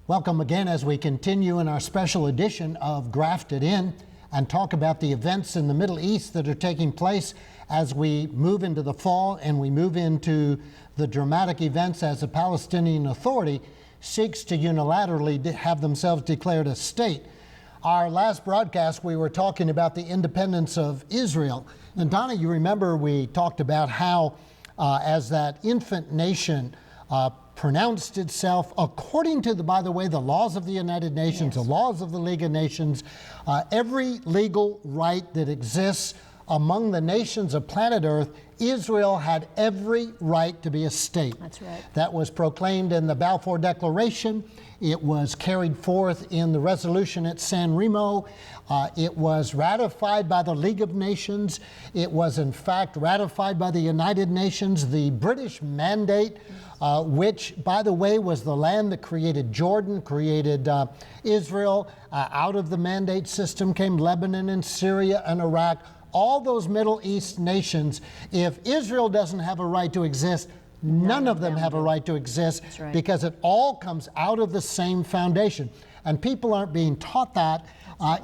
Welcome again as we continue in our special edition of Grafted In and talk about the events in the Middle East that are taking place as we move into the fall and we move into the dramatic events as the Palestinian Authority seeks to unilaterally have themselves declared a state. Our last broadcast, we were talking about the independence of Israel. And Donna, you remember we talked about how as that infant nation pronounced itself according to, by the way, the laws of the United Nations, the laws of the League of Nations, every legal right that exists among the nations of planet Earth, Israel had every right to be a state. That's right. That was proclaimed in the Balfour Declaration. It was carried forth in the resolution at San Remo. It was ratified by the League of Nations. It was, in fact, ratified by the United Nations. The British Mandate, which, by the way, was the land that created Jordan, created Israel. Out of the mandate system came Lebanon and Syria and Iraq. All those Middle East nations, if Israel doesn't have a right to exist, none of them have a right to exist, because it all comes out of the same foundation. And people aren't being taught that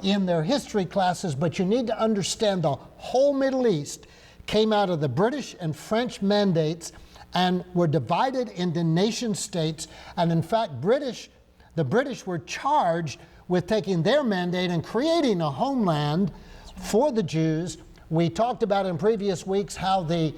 in their history classes, but you need to understand the whole Middle East came out of the British and French mandates and were divided into nation states. And in fact, the British were charged with taking their mandate and creating a homeland for the Jews. We talked about in previous weeks how the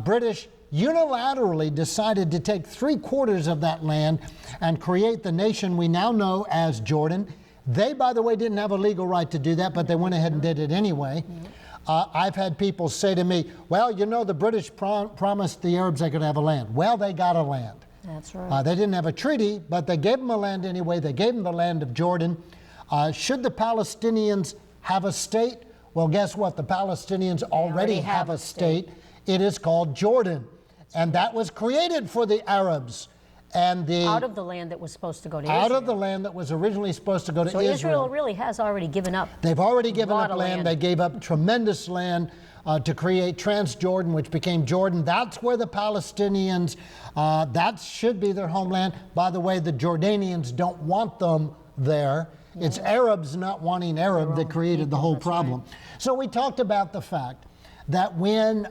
British unilaterally decided to take 3/4 of that land and create the nation we now know as Jordan. They, by the way, didn't have a legal right to do that, but they went ahead and did it anyway. I've had people say to me, well, you know, the British promised the Arabs they could have a land. Well, they got a land. That's right. They didn't have a treaty, but they gave them a land anyway. They gave them the land of Jordan. Should the Palestinians have a state? Well, guess what? The Palestinians already have a state. It is called Jordan. And that was created for the Arabs. And out of the land that was supposed to go to Israel. Out of the land that was originally supposed to go to Israel. So Israel really has already given up. They've already given up land. They gave up tremendous land to create Transjordan, which became Jordan. That's where the Palestinians, that should be their homeland. By the way, the Jordanians don't want them there. It's Arabs not wanting Arab that created the whole problem. Right. So we talked about the fact that when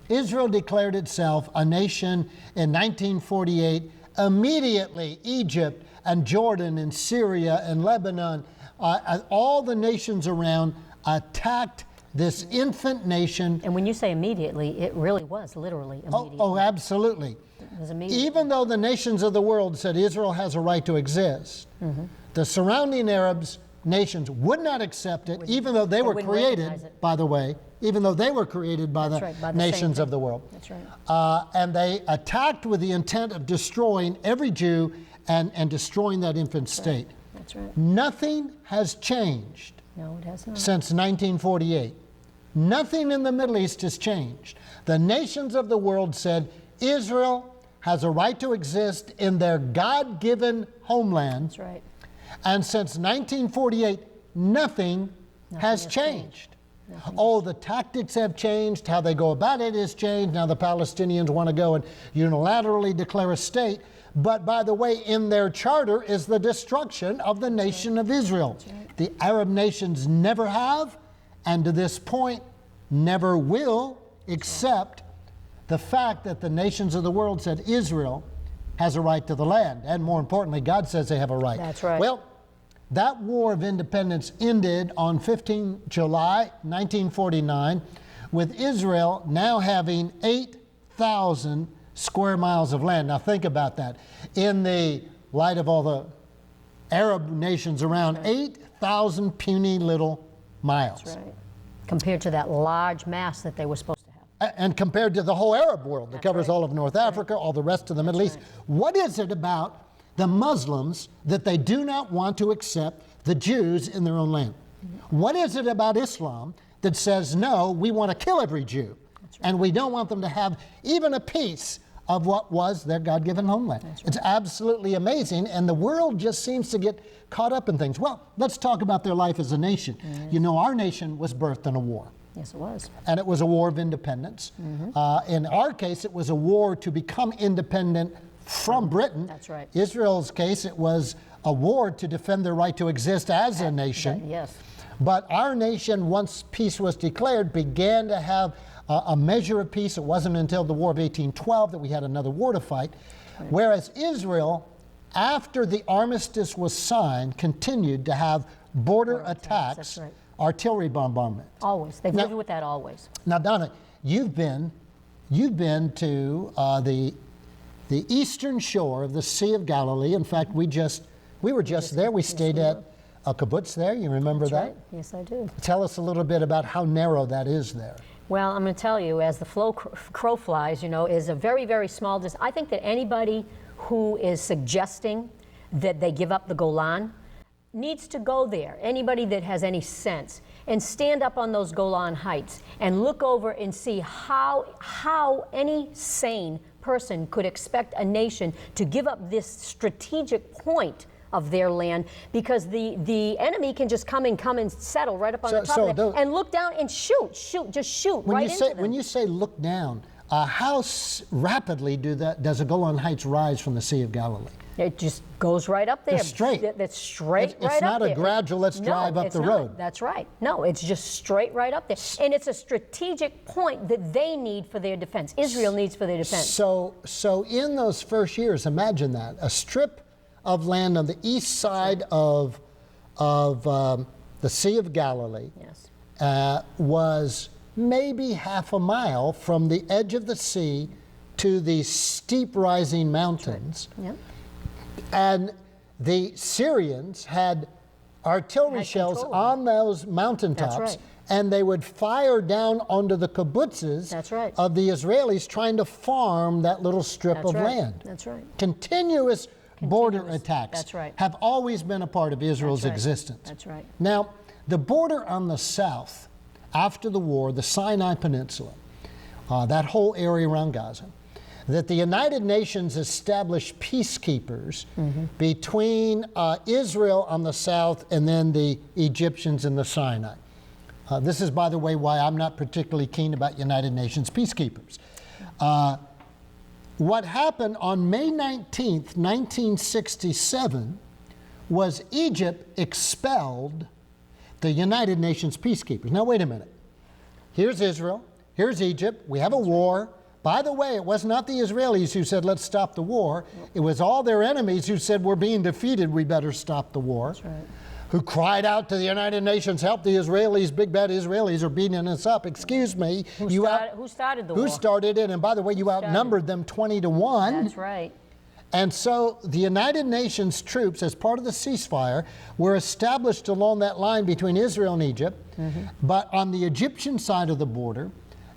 Israel declared itself a nation in 1948, immediately Egypt and Jordan and Syria and Lebanon, all the nations around attacked this infant nation. And when you say immediately, it really was literally immediately. Oh, absolutely. It was immediately. Even though the nations of the world said Israel has a right to exist, the surrounding Arabs nations would not accept it, even though they were created, by the way, even though they were created by the nations of the world. That's right. And they attacked with the intent of destroying every Jew and destroying that infant state. That's right. Nothing has changed. No, it has not. Since 1948. Nothing in the Middle East has changed. The nations of the world said Israel has a right to exist in their God-given homeland. That's right. And since 1948, nothing has changed. Oh, the tactics have changed. How they go about it has changed. Now the Palestinians want to go and unilaterally declare a state. But by the way, in their charter is the destruction of the nation of Israel. The Arab nations never have, and to this point, never will accept the fact that the nations of the world said Israel has a right to the land. And more importantly, God says they have a right. That's right. Well, that war of independence ended on 15 July 1949 with Israel now having 8,000 square miles of land. Now think about that. In the light of all the Arab nations around, 8,000 puny little miles. That's right. Compared to that large mass that they were supposed to have. And compared to the whole Arab world that covers all of North Africa, all the rest of the Middle East. What is it about the Muslims that they do not want to accept the Jews in their own land? What is it about Islam that says, no, we want to kill every Jew, and we don't want them to have even a piece of what was their God-given homeland? It's absolutely amazing, and the world just seems to get caught up in things. Well, let's talk about their life as a nation. You know, our nation was birthed in a war. Yes, it was. And it was a war of independence. In our case, it was a war to become independent from Britain. That's right. Israel's case, it was a war to defend their right to exist as a nation. Yes. But our nation, once peace was declared, began to have a measure of peace. It wasn't until the War of 1812 that we had another war to fight. Right. Whereas Israel, after the armistice was signed, continued to have border attacks, that's right. artillery bombardment. Always. They've lived with that always. Now, Donna, you've been to the eastern shore of the Sea of Galilee. In fact, we were just there. We stayed at a kibbutz there. You remember that? Right. Yes, I do. Tell us a little bit about how narrow that is there. Well, I'm going to tell you, as the crow flies, is a very, very small distance. I think that anybody who is suggesting that they give up the Golan needs to go there. Anybody that has any sense, and stand up on those Golan Heights and look over and see how any sane person could expect a nation to give up this strategic point of their land, because the enemy can just come and settle right up on the top of it and look down and just shoot right into them. When you say look down, how rapidly does the Golan Heights rise from the Sea of Galilee? It just goes right up there. It's straight. That's straight right up there. It's not a gradual, let's drive up the road. That's right. No, it's just straight right up there. And it's a strategic point that they need for their defense. Israel needs for their defense. So in those first years, imagine that, a strip of land on the east side of the Sea of Galilee was maybe half a mile from the edge of the sea to the steep rising mountains. Right. Yep. And the Syrians had artillery shells on those mountaintops. That's right. And they would fire down onto the kibbutzes of the Israelis trying to farm that little strip of land. That's right. Continuous border attacks have always been a part of Israel's existence. That's right. Now, the border on the south, after the war, the Sinai Peninsula, that whole area around Gaza, that the United Nations established peacekeepers between Israel on the south and then the Egyptians in the Sinai. This is, by the way, why I'm not particularly keen about United Nations peacekeepers. What happened on May 19th, 1967, was Egypt expelled the United Nations peacekeepers. Now, wait a minute. Here's Israel. Here's Egypt. We have a war. By the way, it was not the Israelis who said, let's stop the war. It was all their enemies who said, we're being defeated, we better stop the war. That's right. Who cried out to the United Nations, help the Israelis, big bad Israelis are beating us up. Excuse me. Who started the war? Who started it? And by the way, you outnumbered them 20-1. That's right. And so the United Nations troops, as part of the ceasefire, were established along that line between Israel and Egypt, but on the Egyptian side of the border.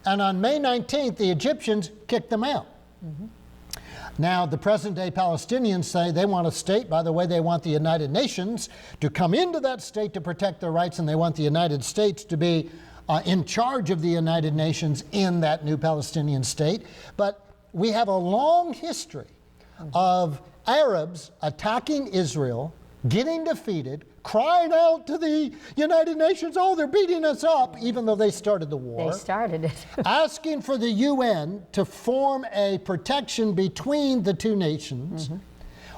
And on May 19th, the Egyptians kicked them out. Now, the present-day Palestinians say they want a state. By the way, they want the United Nations to come into that state to protect their rights, and they want the United States to be in charge of the United Nations in that new Palestinian state. But we have a long history of Arabs attacking Israel, getting defeated, crying out to the United Nations, oh, they're beating us up, even though they started the war. They started it. Asking for the UN to form a protection between the two nations.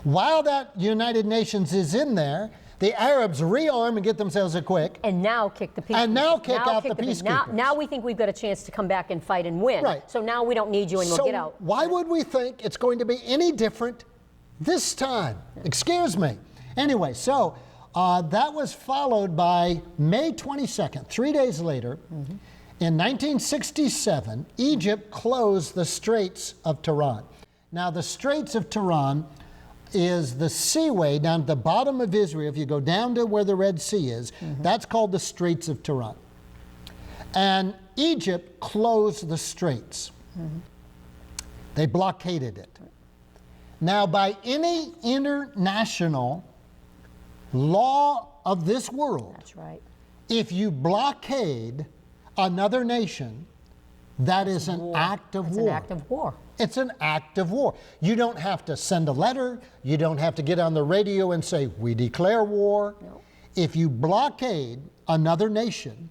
While that United Nations is in there, the Arabs rearm and get themselves equipped. And now kick the peacekeepers. And now kick out the peacekeepers. Now we think we've got a chance to come back and fight and win. Right. So now we don't need you and we'll get out. So why would we think it's going to be any different this time? Excuse me. Anyway, so that was followed by May 22nd, 3 days later, in 1967, Egypt closed the Straits of Tiran. Now, the Straits of Tiran is the seaway down at the bottom of Israel. If you go down to where the Red Sea is, that's called the Straits of Tiran. And Egypt closed the straits. They blockaded it. Now, by any international law of this world, That's right. if you blockade another nation, that is an act of war. It's an act of war. It's an act of war. You don't have to send a letter. You don't have to get on the radio and say, we declare war. No. If you blockade another nation,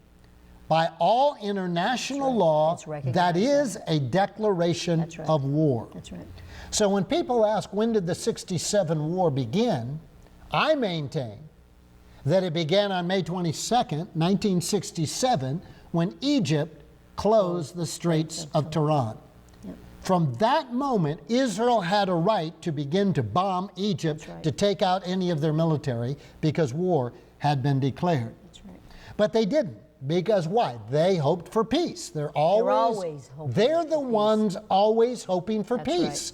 by all international law, It's recognized. that is a declaration That's right. of war. That's right. So when people ask, when did the 67 war begin? I maintain that it began on May 22nd, 1967, when Egypt closed the Straits of Tiran. From that moment, Israel had a right to begin to bomb Egypt, That's right. to take out any of their military, because war had been declared. That's right. But they didn't. Because why? They hoped for peace. They're always hoping they're for the peace. ones always hoping for That's peace.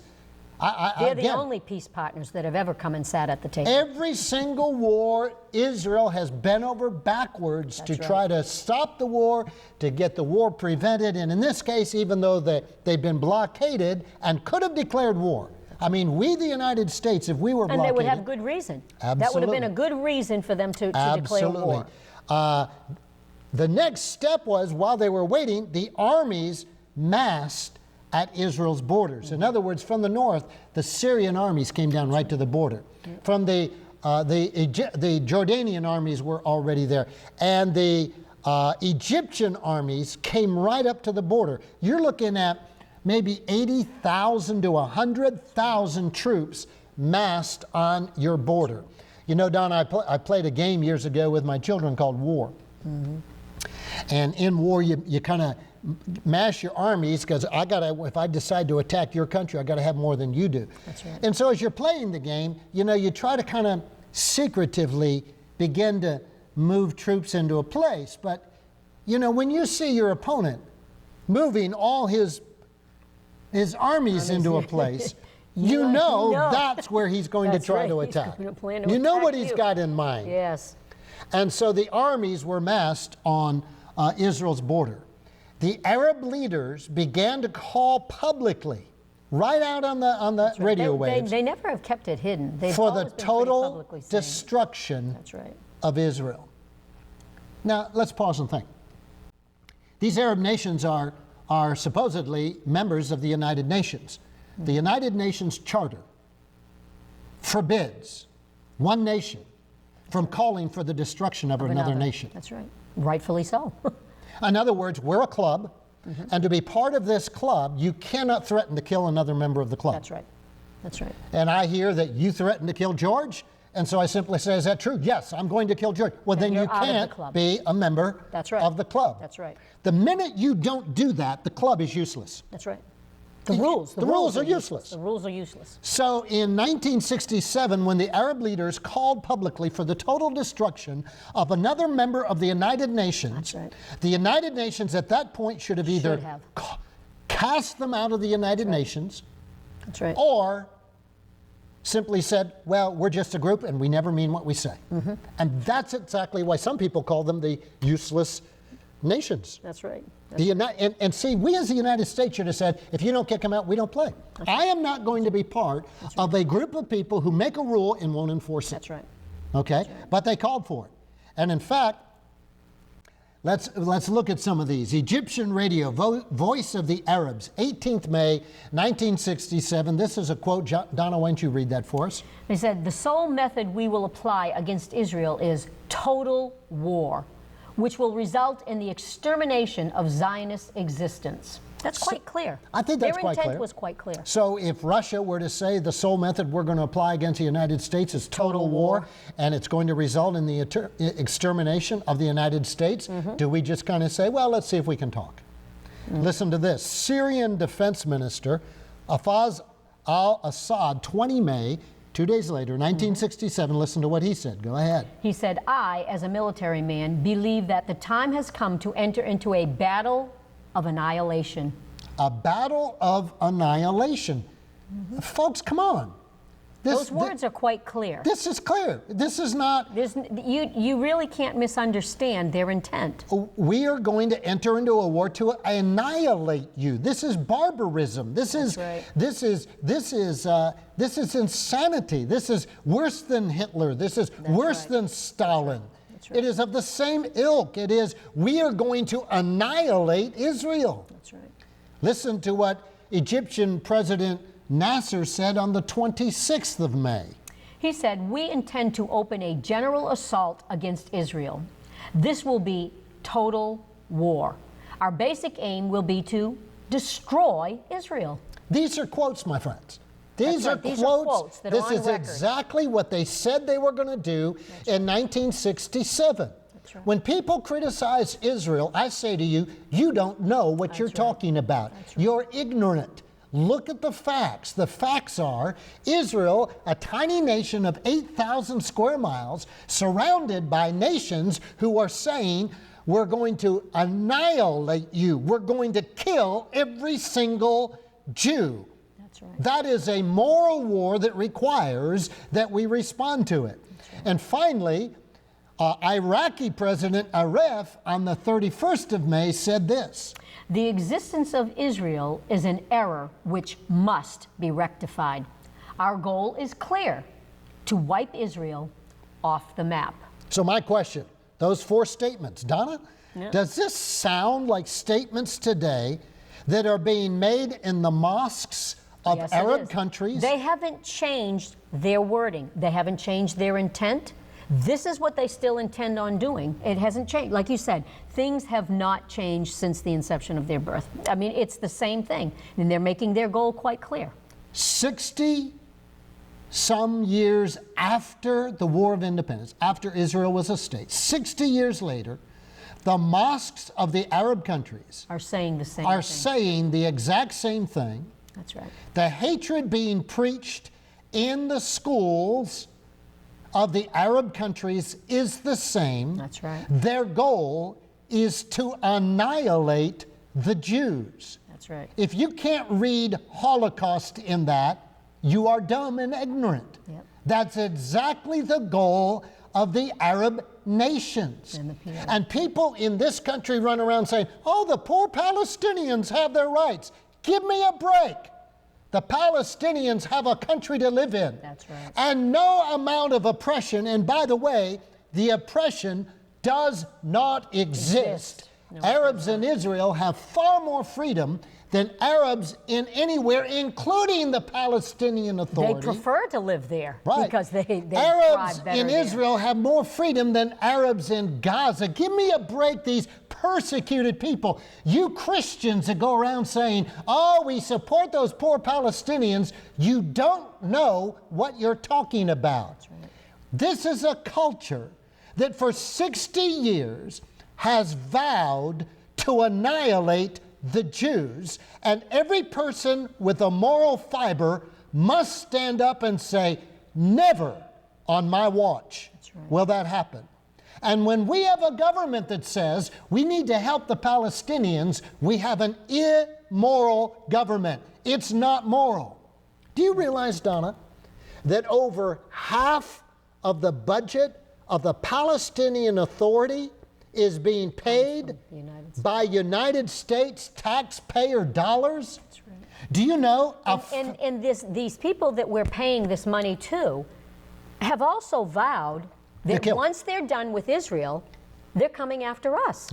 They're the Again, only peace partners that have ever come and sat at the table. every single war, Israel has bent over backwards to That's try right. to stop the war, to get the war prevented. And in this case, even though they've been blockaded and could have declared war. I mean, we, the United States, if we were And blockaded. they would have good reason. That would have Absolutely. been a good reason for them to declare Absolutely. war. The next step was, while they were waiting, the armies massed at Israel's borders. In other words, from the north, the Syrian armies came down right to the border. From the Jordanian armies were already there. And the Egyptian armies came right up to the border. You're looking at maybe 80,000 to 100,000 troops massed on your border. You know, Don, I played a game years ago with my children called War. And in war, you kind of mass your armies, because if I decide to attack your country, I got to have more than you do. That's right. And so as you're playing the game, you know, you try to kind of secretively begin to move troops into a place. But, you know, when you see your opponent moving all his armies into a place, you know that's where he's going to That's try right. to He's attack. going to plan to You know attack what he's you. got in mind. Yes. And so the armies were massed on Israel's border. The Arab leaders began to call publicly, right out on the radio waves, They never have kept it hidden. They've for the always been pretty total publicly saying it. destruction That's right. of Israel. Now, let's pause and think. These Arab nations are supposedly members of the United Nations. The United Nations Charter forbids one nation from calling for the destruction of another nation. That's right. Rightfully so. In other words, we're a club, and to be part of this club, you cannot threaten to kill another member of the club. That's right. That's right. And I hear that you threatened to kill George, and so I simply say, is that true? Yes, I'm going to kill George. Well, then you're you out of the can't club. be a member That's right. of the club. That's right. The minute you don't do that, the club is useless. That's right. The rules are useless. The rules are useless. So in 1967, when the Arab leaders called publicly for the total destruction of another member of the United Nations, That's right. the United Nations at that point should have either Should have. cast them out of the United Nations, That's right. or simply said, well, we're just a group and we never mean what we say. And that's exactly why some people call them the useless nations. That's right. And see, we as the United States should have said, if you don't kick them out, we don't play. I am not going to be part of a group of people who make a rule and won't enforce it. That's right. Okay? But they called for it. And in fact, let's look at some of these. Egyptian radio, Voice of the Arabs, 18th May, 1967. This is a quote. Donna, why don't you read that for us? They said, the sole method we will apply against Israel is total war, which will result in the extermination of Zionist existence. That's quite clear. I think that's quite Their clear. intent was quite clear. So if Russia were to say the sole method we're going to apply against the United States is total war, and it's going to result in the extermination of the United States, do we just kind of say, well, let's see if we can talk? Listen to this. Syrian Defense Minister Hafez al-Assad, 20 May, 2 days later, 1967, listen to what he said. Go ahead. He said, I, as a military man, believe that the time has come to enter into a battle of annihilation. A battle of annihilation. Folks, come on. Those words are quite clear. This is clear. This is not... You really can't misunderstand their intent. We are going to enter into a war to annihilate you. This is barbarism. This is insanity. This is worse than Hitler. This is worse than Stalin. Right. It is of the same ilk. It is, we are going to annihilate Israel. That's right. Listen to what Egyptian President Nasser said on the 26th of May. He said, we intend to open a general assault against Israel. This will be total war. Our basic aim will be to destroy Israel. These are quotes, my friends. These are These quotes. are quotes that This are on is record. exactly what they said they were going to do in 1967. That's right. When people criticize Israel, I say to you, you don't know what you're right. talking about. That's right. You're ignorant. Look at the facts. The facts are Israel, a tiny nation of 8,000 square miles, surrounded by nations who are saying, we're going to annihilate you. We're going to kill every single Jew. That's right. That is a moral war that requires that we respond to it. Right. And finally, Iraqi President Aref on the 31st of May said this. The existence of Israel is an error which must be rectified. Our goal is clear: to wipe Israel off the map. So my question, those four statements, Donna, does this sound like statements today that are being made in the mosques of Yes, it Arab is. countries? They haven't changed their wording. They haven't changed their intent. This is what they still intend on doing. It hasn't changed. Like you said, things have not changed since the inception of their birth. I mean, it's the same thing. And they're making their goal quite clear. 60 some years after the War of Independence, after Israel was a state, 60 years later, the mosques of the Arab countries Are saying the same are thing. saying the exact same thing. That's right. The hatred being preached in the schools of the Arab countries is the same. That's right. Their goal is to annihilate the Jews. That's right. If you can't read Holocaust in that, you are dumb and ignorant. Yep. That's exactly the goal of the Arab nations. And the PLO. And people in this country run around saying, oh, the poor Palestinians have their rights. Give me a break. The Palestinians have a country to live in. That's right. And no amount of oppression, and by the way, the oppression does not exist. No, Arabs in Israel have far more freedom than Arabs in anywhere, including the Palestinian They Authority. prefer to live there Right. because they Arabs thrive better in there. Israel have more freedom than Arabs in Gaza. Give me a break, these persecuted people. You Christians that go around saying, oh, we support those poor Palestinians, you don't know what you're talking about. That's right. This is a culture that for 60 years has vowed to annihilate the Jews, and every person with a moral fiber must stand up and say, never on my watch right. will that happen. And when we have a government that says we need to help the Palestinians, we have an immoral government. It's not moral. Do you realize, Donna, that over half of the budget of the Palestinian Authority is being paid by United States taxpayer dollars? That's right. Do you know? And these people that we're paying this money to have also vowed that kill. once they're done with Israel, they're coming after us.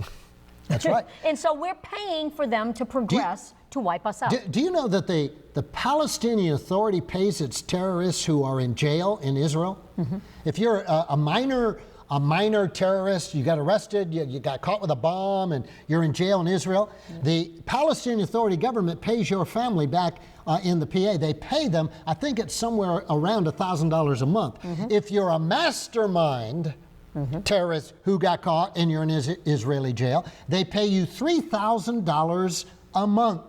That's right. And so we're paying for them to progress to wipe us out. Do you know that the Palestinian Authority pays its terrorists who are in jail in Israel? Mm-hmm. If you're a minor terrorist, you got arrested, you got caught with a bomb, and you're in jail in Israel, the Palestinian Authority government pays your family back in the PA. They pay them, I think it's somewhere around $1,000 a month. Mm-hmm. If you're a mastermind terrorist who got caught and you're in Israeli jail, they pay you $3,000 a month.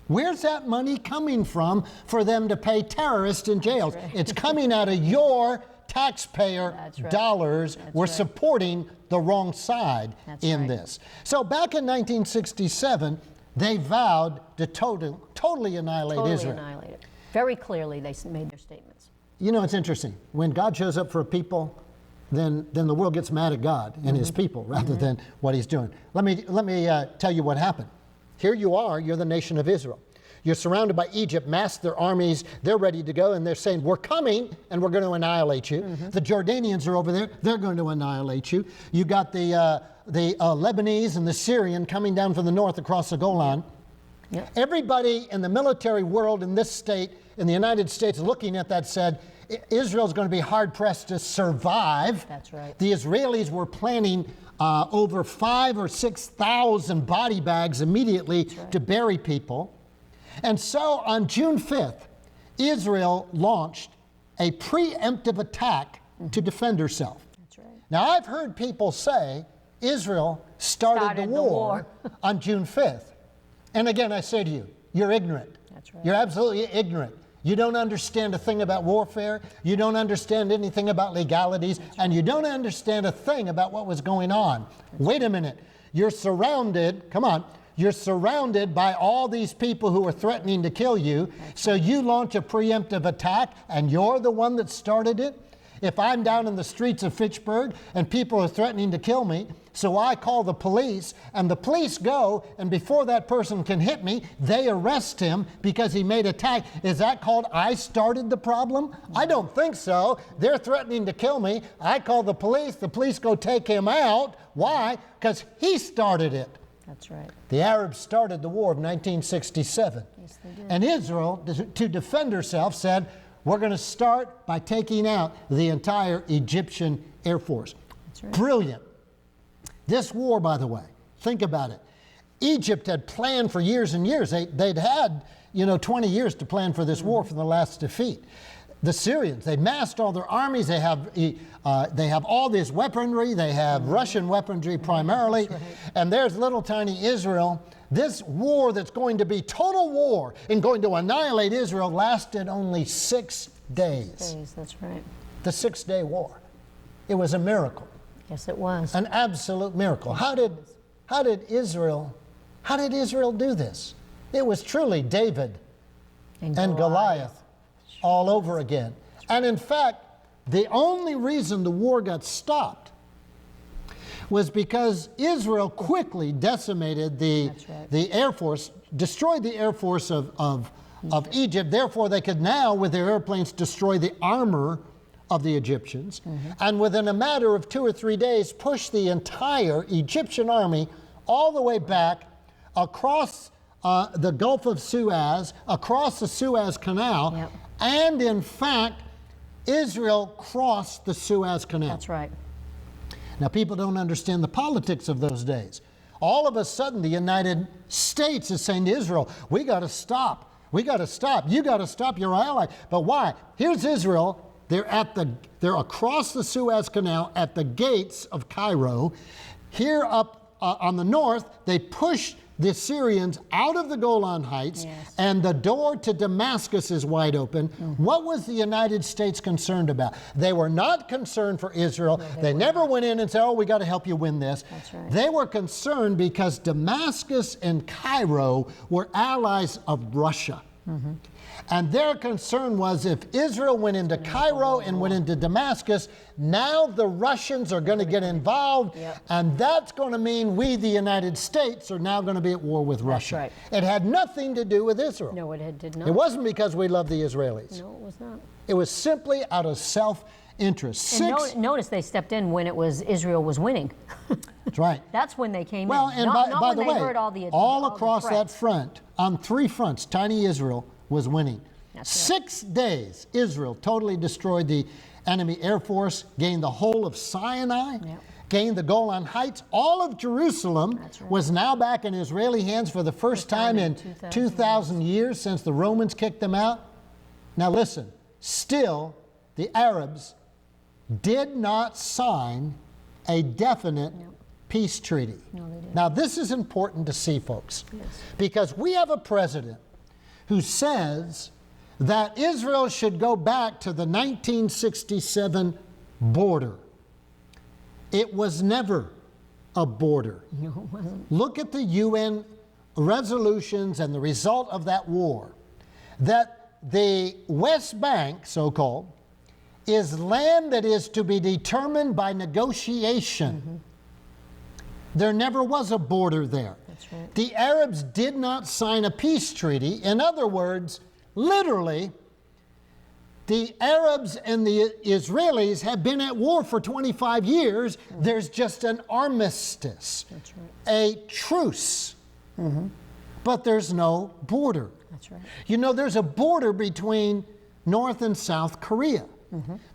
Where's that money coming from for them to pay terrorists in jails? Right. It's coming out of your taxpayer dollars. We're supporting the wrong side in this. So back in 1967, they vowed to totally annihilate Israel. Annihilate it. Very clearly, they made their statements. You know, it's interesting. When God shows up for a people, then the world gets mad at God and his people rather than what he's doing. Let me tell you what happened. Here you are, you're the nation of Israel. You're surrounded by Egypt, massed their armies, they're ready to go, and they're saying, we're coming, and we're going to annihilate you. The Jordanians are over there, they're going to annihilate you. You got the Lebanese and the Syrian coming down from the north across the Golan. Everybody in the military world in this state, in the United States, looking at that said, Israel's going to be hard-pressed to survive. That's right. The Israelis were planning over 5,000 or 6,000 body bags immediately to bury people. And so on June 5th, Israel launched a preemptive attack to defend herself. That's right. Now, I've heard people say Israel started the war on June 5th. And again, I say to you, you're ignorant. That's right. You're absolutely ignorant. You don't understand a thing about warfare. You don't understand anything about legalities. And you don't understand a thing about what was going on. Wait a minute. You're surrounded, come on, you're surrounded by all these people who are threatening to kill you. So you launch a preemptive attack and you're the one that started it? If I'm down in the streets of Fitchburg and people are threatening to kill me, so I call the police, and the police go, and before that person can hit me, they arrest him because he made attack. Is that called I started the problem? I don't think so. They're threatening to kill me. I call the police go take him out. Why? Because he started it. That's right. The Arabs started the war of 1967. Yes, they did. And Israel, to defend herself, said, we're going to start by taking out the entire Egyptian Air Force. That's right. Brilliant. This war, by the way, think about it. Egypt had planned for years and years. They'd had, 20 years to plan for this war from the last defeat. The Syrians, they massed all their armies. They have all this weaponry. They have Russian weaponry primarily. That's right. And there's little tiny Israel. This war that's going to be total war and going to annihilate Israel lasted only 6 days. 6 days, that's right. The 6-day war. It was a miracle. Yes, it was. An absolute miracle. How did Israel do this? It was truly David and Goliath all over again. And in fact, the only reason the war got stopped was because Israel quickly decimated the Air Force, destroyed the Air Force of Egypt. Therefore, they could now, with their airplanes, destroy the armor of the Egyptians. And within a matter of 2 or 3 days, push the entire Egyptian army all the way back across the Gulf of Suez, across the Suez Canal. Yep. And in fact, Israel crossed the Suez Canal. That's right. Now, people don't understand the politics of those days. All of a sudden, the United States is saying to Israel, we got to stop. We got to stop. You got to stop your ally. But why? Here's Israel. They're across the Suez Canal at the gates of Cairo. Here up on the north, they push the Syrians out of the Golan Heights, and the door to Damascus is wide open. What was the United States concerned about? They were not concerned for Israel. No, they never went in and said, oh, we got to help you win this. That's right. They were concerned because Damascus and Cairo were allies of Russia. And their concern was if Israel went into Cairo and went into Damascus, now the Russians are going to get involved, and that's going to mean we, the United States, are now going to be at war with Russia. Right. It had nothing to do with Israel. No, it did not. It wasn't because we love the Israelis. No, it was not. It was simply out of self-interest. And notice they stepped in when Israel was winning. That's right. That's when they came well, in. And not by when the they way, heard all across that front, on 3 fronts, tiny Israel was winning. That's 6 days, Israel totally destroyed the enemy Air Force, gained the whole of Sinai, gained the Golan Heights. All of Jerusalem was now back in Israeli hands for the first time in 2,000 years since the Romans kicked them out. Now listen, still the Arabs did not sign a definite peace treaty. No, they didn't. Now this is important to see, folks, because we have a president who says that Israel should go back to the 1967 border. It was never a border. No, it wasn't. Look at the UN resolutions and the result of that war. That the West Bank, so-called, is land that is to be determined by negotiation. There never was a border there. That's right. The Arabs did not sign a peace treaty. In other words, literally, the Arabs and the Israelis have been at war for 25 years. There's just an armistice, a truce, but there's no border. That's right. You know, there's a border between North and South Korea.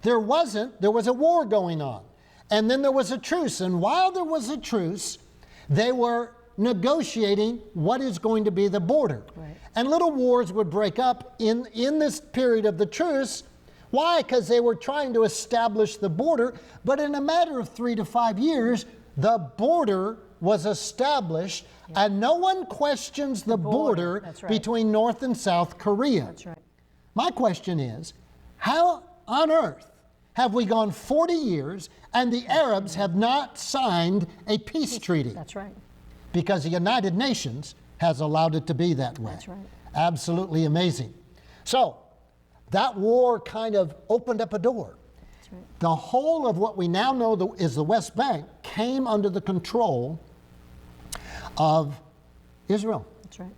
There wasn't. There was a war going on. And then there was a truce. And while there was a truce, they were negotiating what is going to be the border. Right. And little wars would break up in this period of the truce. Why? Because they were trying to establish the border. But in a matter of 3 to 5 years, the border was established, and no one questions the border That's right. between North and South Korea. That's right. My question is, how on earth have we gone 40 years and the Arabs have not signed a peace treaty? That's right. Because the United Nations has allowed it to be that way. That's right. Absolutely amazing. So that war kind of opened up a door. That's right. The whole of what we now know is the West Bank came under the control of Israel. That's right.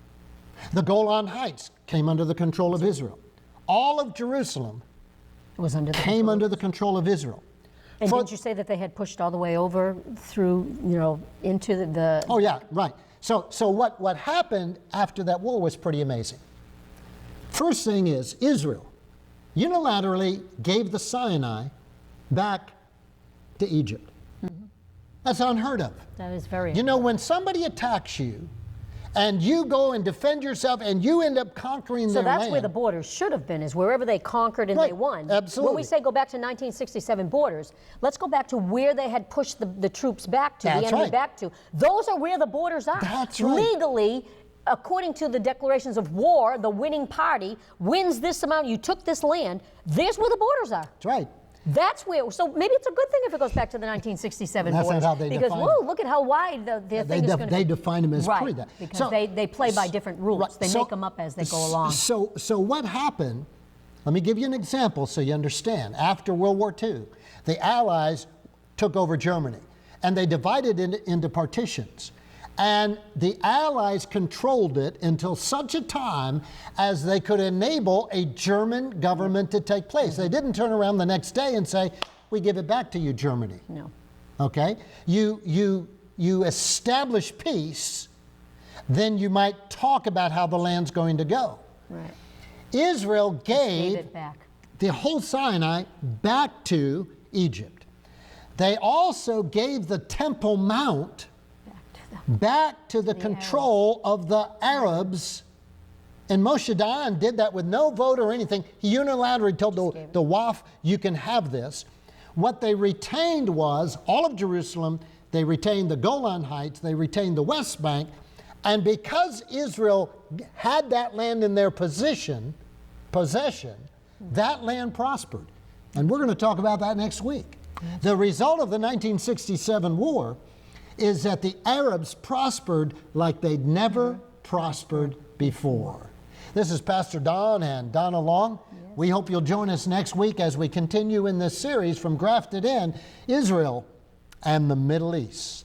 The Golan Heights came under the control of Israel. All of Jerusalem It was under the came control. under the control of Israel. And For- didn't you say that they had pushed all the way over through, into the Oh yeah, right. So what happened after that war was pretty amazing. First thing is, Israel unilaterally gave the Sinai back to Egypt. That's unheard of. that is very You know, when somebody attacks you and you go and defend yourself and you end up conquering So their that's land. where the borders should have been, is wherever they conquered and they Right, won. absolutely. When we say go back to 1967 borders, let's go back to where they had pushed the troops back to, That's the enemy right. back to. Those are where the borders are. That's right. Legally, according to the declarations of war, the winning party wins this amount, you took this land, there's where the borders are. That's right. That's where, so maybe it's a good thing if it goes back to the 1967 That's not borders. how they because, define whoa, it. look at how wide their thing is going to be. They define them as right, pretty. because So- they play by different rules. Right, They so- make them up as they go along. So what happened, let me give you an example so you understand. After World War II, the Allies took over Germany, and they divided it into partitions. And the Allies controlled it until such a time as they could enable a German government to take place. They didn't turn around the next day and say, we give it back to you, Germany. No. Okay? You establish peace, then you might talk about how the land's going to go. Right. Israel Gave gave it back. the whole Sinai back to Egypt. They also gave the Temple Mount back to the control of the Arabs. And Moshe Dayan did that with no vote or anything. He unilaterally told the Waqf, you can have this. What they retained was all of Jerusalem, they retained the Golan Heights, they retained the West Bank, and because Israel had that land in their possession, that land prospered. And we're going to talk about that next week. The result of the 1967 war is that the Arabs prospered like they'd never prospered before. This is Pastor Don and Donna Long. We hope you'll join us next week as we continue in this series from Grafted In, Israel and the Middle East.